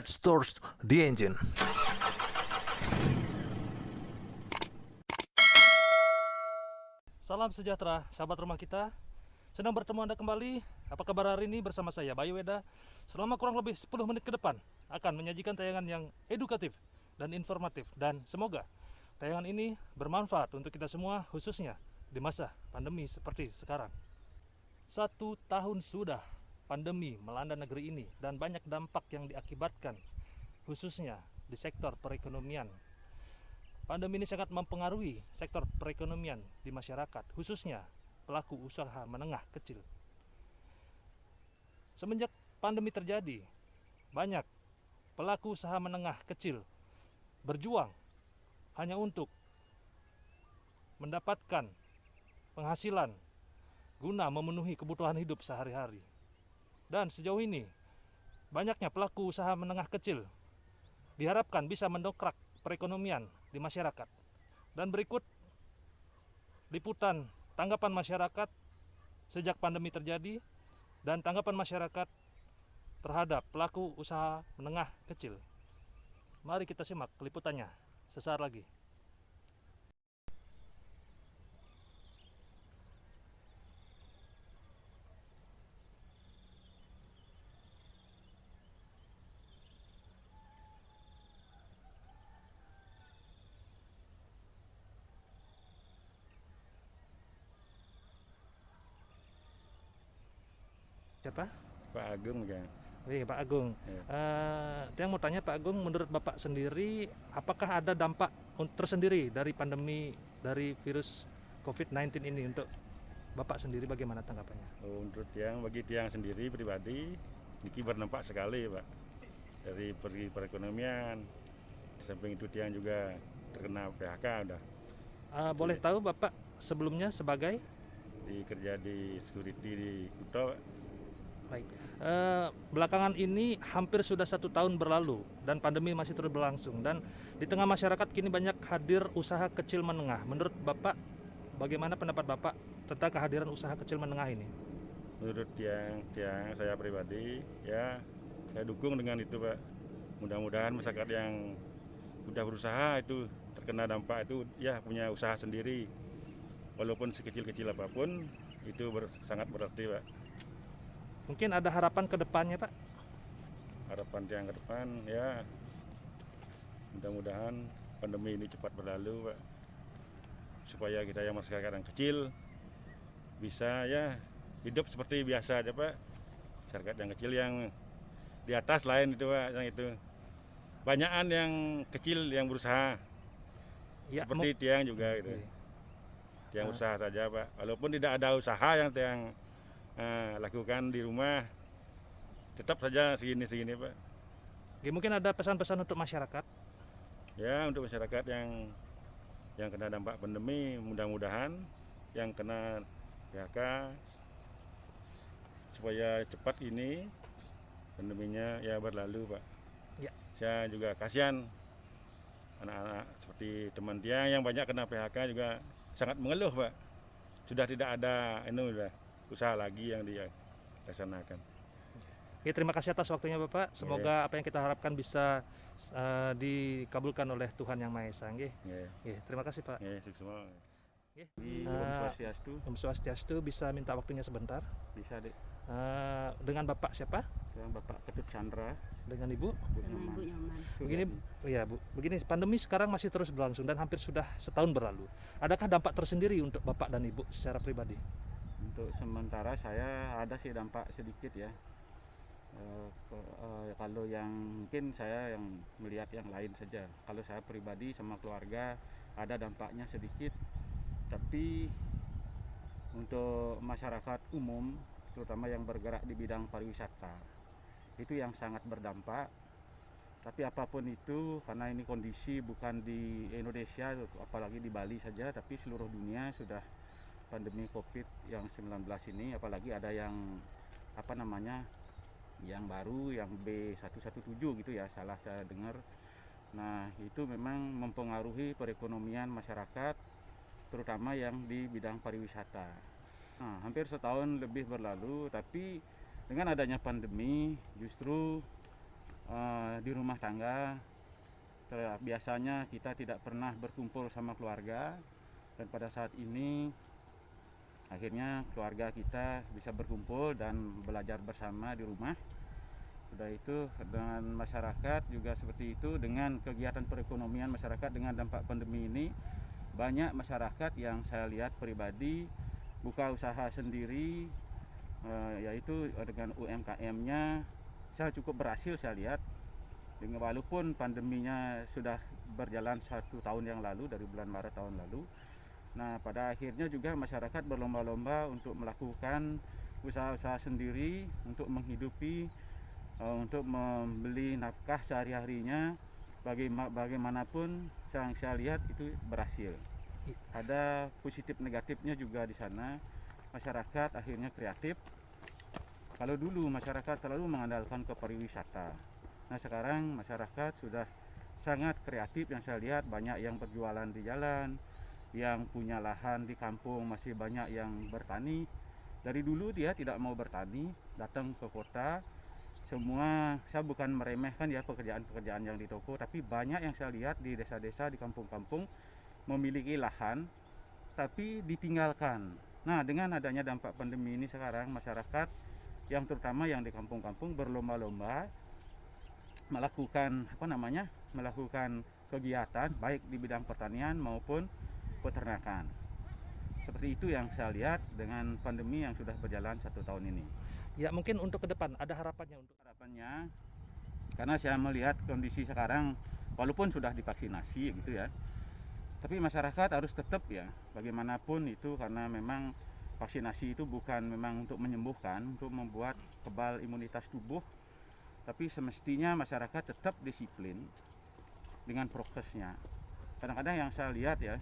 Let's start the engine. Salam sejahtera, sahabat rumah kita. Senang bertemu Anda kembali. Apa kabar hari ini bersama saya, Bayu Weda. Selama kurang lebih 10 menit ke depan akan menyajikan tayangan yang edukatif dan informatif. Dan semoga tayangan ini bermanfaat untuk kita semua, khususnya di masa pandemi seperti sekarang. 1 tahun sudah pandemi melanda negeri ini dan banyak dampak yang diakibatkan, khususnya di sektor perekonomian. Pandemi ini sangat mempengaruhi sektor perekonomian di masyarakat, khususnya pelaku usaha menengah kecil. Semenjak pandemi terjadi, banyak pelaku usaha menengah kecil berjuang hanya untuk mendapatkan penghasilan guna memenuhi kebutuhan hidup sehari-hari. Dan sejauh ini, banyaknya pelaku usaha menengah kecil diharapkan bisa mendongkrak perekonomian di masyarakat. Dan berikut liputan tanggapan masyarakat sejak pandemi terjadi dan tanggapan masyarakat terhadap pelaku usaha menengah kecil. Mari kita simak liputannya sesaat lagi. Siapa? Pak Agung kan. Pak Agung. Yang mau tanya Pak Agung, menurut Bapak sendiri, apakah ada dampak tersendiri dari pandemi dari virus COVID-19 ini untuk Bapak sendiri, bagaimana tanggapannya? Untuk bagi tiang sendiri pribadi, ini berdampak sekali Pak. Dari pergi perekonomian, di samping itu tiang juga terkena PHK udah. Boleh tahu Bapak sebelumnya sebagai? Kerja di security di Kuto. Baik. Belakangan ini hampir sudah 1 tahun berlalu dan pandemi masih terus berlangsung, dan di tengah masyarakat kini banyak hadir usaha kecil menengah. Menurut Bapak, bagaimana pendapat Bapak tentang kehadiran usaha kecil menengah ini? Menurut tiang saya pribadi, ya saya dukung dengan itu Pak. Mudah-mudahan masyarakat yang sudah berusaha itu terkena dampak itu ya punya usaha sendiri, walaupun sekecil-kecil apapun itu sangat berarti Pak. Mungkin ada harapan ke depannya Pak? Harapan yang ke depan ya mudah-mudahan pandemi ini cepat berlalu Pak, supaya kita yang masyarakat yang kecil bisa ya hidup seperti biasa aja Pak. Masyarakat yang kecil yang di atas lain itu Pak, yang itu banyakan yang kecil yang berusaha ya, seperti tiang juga gitu. Tiang usaha saja Pak, walaupun tidak ada usaha yang tiang lakukan di rumah, tetap saja segini Pak. Oke, mungkin ada pesan-pesan untuk masyarakat? Ya, untuk masyarakat yang kena dampak pandemi, mudah-mudahan yang kena PHK supaya cepat ini pandeminya ya berlalu Pak. Ya. Saya juga kasihan anak-anak seperti teman tiang yang banyak kena PHK juga sangat mengeluh Pak. Sudah tidak ada usaha lagi yang dia laksanakan. Oke, terima kasih atas waktunya Bapak. Semoga apa yang kita harapkan bisa dikabulkan oleh Tuhan Yang Maha Esa. Terima kasih Pak. Semua. Om Swastiastu, bisa minta waktunya sebentar? Bisa Dek. Dengan Bapak siapa? Dengan Bapak Ketut Chandra. Dengan Ibu? Ibu Nyoman. Begini, ya Bu. Begini, pandemi sekarang masih terus berlangsung dan hampir sudah setahun berlalu. Adakah dampak tersendiri untuk Bapak dan Ibu secara pribadi? Untuk sementara saya ada sih dampak sedikit ya. Kalau yang mungkin saya yang melihat yang lain saja. Kalau saya pribadi sama keluarga ada dampaknya sedikit. Tapi untuk masyarakat umum, terutama yang bergerak di bidang pariwisata, itu yang sangat berdampak. Tapi apapun itu, karena ini kondisi bukan di Indonesia, apalagi di Bali saja, tapi seluruh dunia sudah pandemi COVID yang 19 ini, apalagi ada yang yang baru, yang B117 gitu ya, salah saya dengar. Nah, itu memang mempengaruhi perekonomian masyarakat, terutama yang di bidang pariwisata. Nah, hampir setahun lebih berlalu, tapi dengan adanya pandemi justru di rumah tangga. Biasanya kita tidak pernah berkumpul sama keluarga, dan pada saat ini akhirnya keluarga kita bisa berkumpul dan belajar bersama di rumah. Sudah itu dengan masyarakat juga seperti itu, dengan kegiatan perekonomian masyarakat dengan dampak pandemi ini, banyak masyarakat yang saya lihat pribadi buka usaha sendiri, yaitu dengan UMKM-nya saya cukup berhasil saya lihat. Walaupun pandeminya sudah berjalan 1 tahun yang lalu, dari bulan Maret tahun lalu. Nah, pada akhirnya juga masyarakat berlomba-lomba untuk melakukan usaha-usaha sendiri untuk menghidupi, untuk membeli nafkah sehari-harinya. Bagaimanapun yang saya lihat itu berhasil. Ada positif negatifnya juga di sana. Masyarakat akhirnya kreatif. Kalau dulu masyarakat selalu mengandalkan ke pariwisata. Nah, sekarang masyarakat sudah sangat kreatif, yang saya lihat banyak yang berjualan di jalan, yang punya lahan di kampung masih banyak yang bertani. Dari dulu dia tidak mau bertani, datang ke kota. Semua, saya bukan meremehkan ya pekerjaan-pekerjaan yang di toko, tapi banyak yang saya lihat di desa-desa, di kampung-kampung memiliki lahan tapi ditinggalkan. Nah, dengan adanya dampak pandemi ini sekarang masyarakat yang terutama yang di kampung-kampung berlomba-lomba melakukan melakukan kegiatan baik di bidang pertanian maupun peternakan. Seperti itu yang saya lihat dengan pandemi yang sudah berjalan 1 tahun ini. Ya, mungkin untuk ke depan ada harapannya untuk Harapannya, karena saya melihat kondisi sekarang walaupun sudah divaksinasi gitu ya, tapi masyarakat harus tetap ya bagaimanapun itu, karena memang vaksinasi itu bukan memang untuk menyembuhkan, untuk membuat kebal imunitas tubuh, tapi semestinya masyarakat tetap disiplin dengan prokesnya. Kadang-kadang yang saya lihat ya,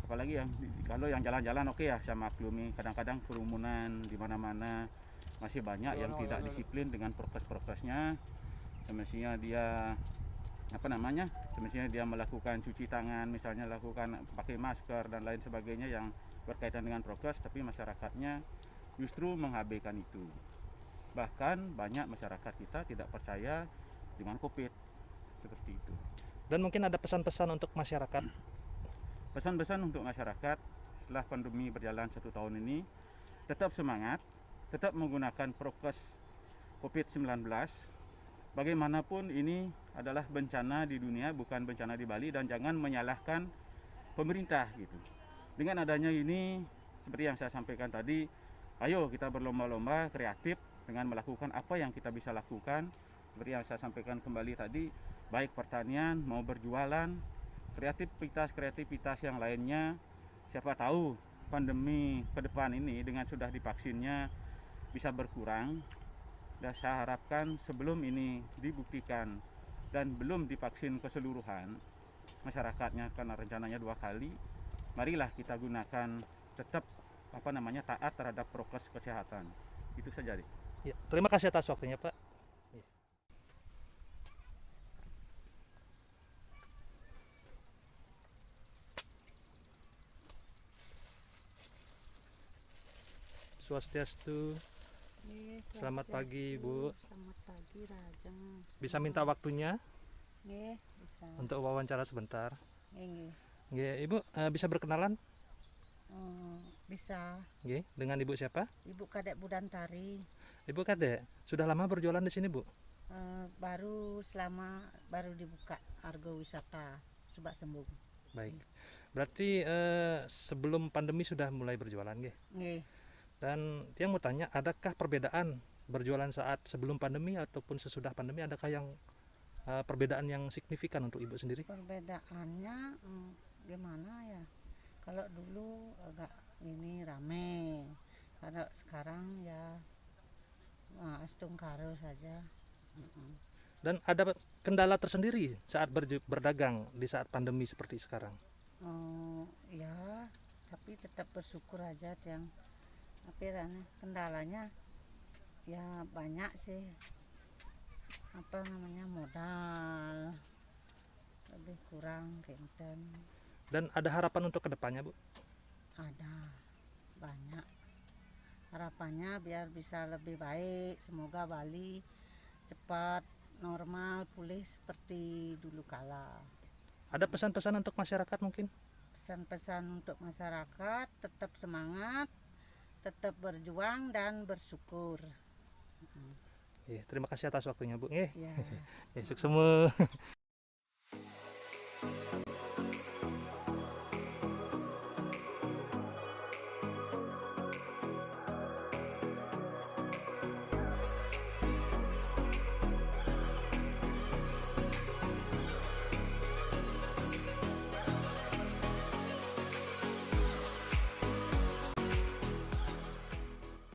apalagi kalau yang jalan-jalan oke ya, saya maklumi, kadang-kadang kerumunan di mana-mana, masih banyak yang tidak disiplin dengan prokes-prokesnya. Semestinya dia semestinya dia melakukan cuci tangan, misalnya lakukan pakai masker dan lain sebagainya yang berkaitan dengan prokes, tapi masyarakatnya justru mengabaikan itu. Bahkan banyak masyarakat kita tidak percaya dengan COVID, seperti itu. dan mungkin ada pesan-pesan untuk masyarakat. Pesan-pesan untuk masyarakat setelah pandemi berjalan 1 tahun ini, tetap semangat, tetap menggunakan prokes COVID-19. Bagaimanapun ini adalah bencana di dunia, bukan bencana di Bali, dan jangan menyalahkan pemerintah gitu. Dengan adanya ini, seperti yang saya sampaikan tadi, ayo kita berlomba-lomba kreatif dengan melakukan apa yang kita bisa lakukan. Seperti yang saya sampaikan kembali tadi, baik pertanian mau berjualan, kreativitas yang lainnya. Siapa tahu pandemi ke depan ini dengan sudah divaksinnya bisa berkurang. Dan saya harapkan sebelum ini dibuktikan dan belum divaksin keseluruhan masyarakatnya, karena rencananya 2 kali, marilah kita gunakan tetap taat terhadap prokes kesehatan. Itu saja. Ya, terima kasih atas waktunya, Pak. Ya. Swastiastu. Selamat pagi, Bu. Selamat pagi, Rajeng. Bisa minta waktunya Nggih, bisa. untuk wawancara sebentar. Nggih. Nggih, Ibu bisa berkenalan? Bisa. Nggih, dengan Ibu siapa? Ibu Kadek Budantari. Ibu Kadek, sudah lama berjualan di sini, Bu? Baru dibuka Argo Wisata Subak Sembung. Baik. Berarti sebelum pandemi sudah mulai berjualan, nggih? Nggih. Dan yang mau tanya, adakah perbedaan berjualan saat sebelum pandemi ataupun sesudah pandemi? Adakah yang perbedaan yang signifikan untuk Ibu sendiri? Perbedaannya gimana ya? Kalau dulu agak ini rame, kalau sekarang ya estung karo saja. Dan ada kendala tersendiri saat berdagang di saat pandemi seperti sekarang? Ya, tapi tetap bersyukur aja, yang tapi kendalanya ya banyak sih, modal lebih kurang kenten. Dan ada harapan untuk kedepannya, Bu? Ada banyak harapannya biar bisa lebih baik. Semoga Bali cepat normal pulih seperti dulu kala. Ada pesan-pesan untuk masyarakat mungkin? Pesan-pesan untuk masyarakat, tetap semangat, tetap berjuang dan bersyukur. Terima kasih atas waktunya Bu. Ya. Besok semua.